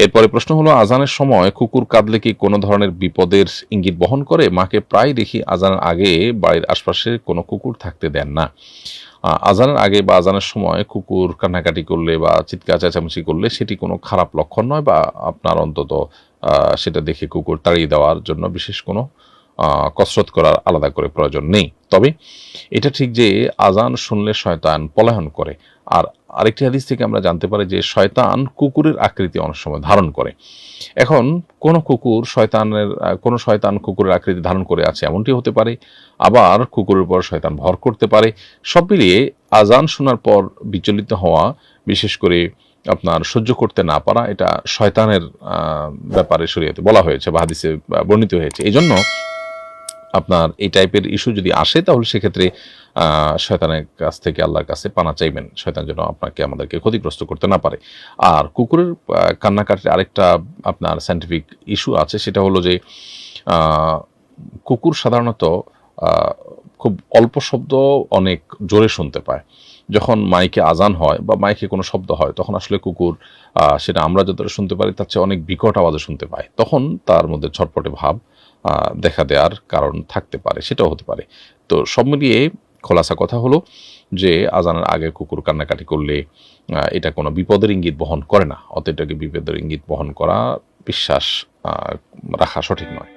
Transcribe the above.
এরপরে প্রশ্ন হলো, আজানের সময় কুকুর কাঁদলে কি কোনো ধরনের বিপদের ইঙ্গিত বহন করে? মাকে প্রায় দেখি আজানের আগে বাড়ির আশপাশে কোনো কুকুর থাকতে দেন না। আজানের আগে বা আজানের সময় কুকুর কান্নাকাটি করলে বা চিৎকার চেঁচামেচি করলে সেটি কোনো খারাপ লক্ষণ নয়, বা আপনার অন্তত সেটা দেখে কুকুর তাড়িয়ে দেওয়ার জন্য বিশেষ কোনো কসরত করার আলাদা করে প্রয়োজন নেই। তবে এটা ঠিক যে আজান শুনলে শয়তান পলায়ন করে। আর আরেকটি হাদিস থেকে আমরা জানতে পারি যে শয়তান কুকুরের আকৃতি অনেক সময় ধারণ করে। এখন কোনো শয়তান কুকুরের আকৃতি ধারণ করে আছে এমনটি হতে পারে, আবার কুকুরের উপর শয়তান ভর করতে পারে। সব মিলিয়ে আজান শোনার পর বিচলিত হওয়া, বিশেষ করে আপনার সহ্য করতে না পারা, এটা শয়তানের ব্যাপারে শরীয়তে বলা হয়েছে বা হাদিসে বর্ণিত হয়েছে। এই জন্য আপনার এই টাইপের ইস্যু যদি আসে তাহলে সেক্ষেত্রে শয়তানের কাছ থেকে আল্লাহর কাছে পানা চাইবেন, শয়তান যেন আমাদেরকে ক্ষতিগ্রস্ত করতে না পারে। আর কুকুরের কান্নাকাটির আরেকটা আপনার সায়েন্টিফিক ইস্যু আছে, সেটা হলো যে কুকুর সাধারণত খুব অল্প শব্দ অনেক জোরে শুনতে পায়। যখন মাইকে আজান হয় বা মাইকে কোনো শব্দ হয় তখন আসলে কুকুর সেটা আমরা যতটা শুনতে পারি তার চেয়ে অনেক বিকট আওয়াজে শুনতে পায়। তখন তার মধ্যে ছটপটে ভাব দেখা দেওয়ার কারণ থাকতে পারে, সেটাও হতে পারে। তো সব মিলিয়ে খোলাসা কথা হলো যে আজানের আগে কুকুর কান্নাকাটি করলে এটা কোনো বিপদের ইঙ্গিত বহন করে না। অতএব এটাকে বিপদের ইঙ্গিত বহন করা বিশ্বাস রাখা সঠিক নয়।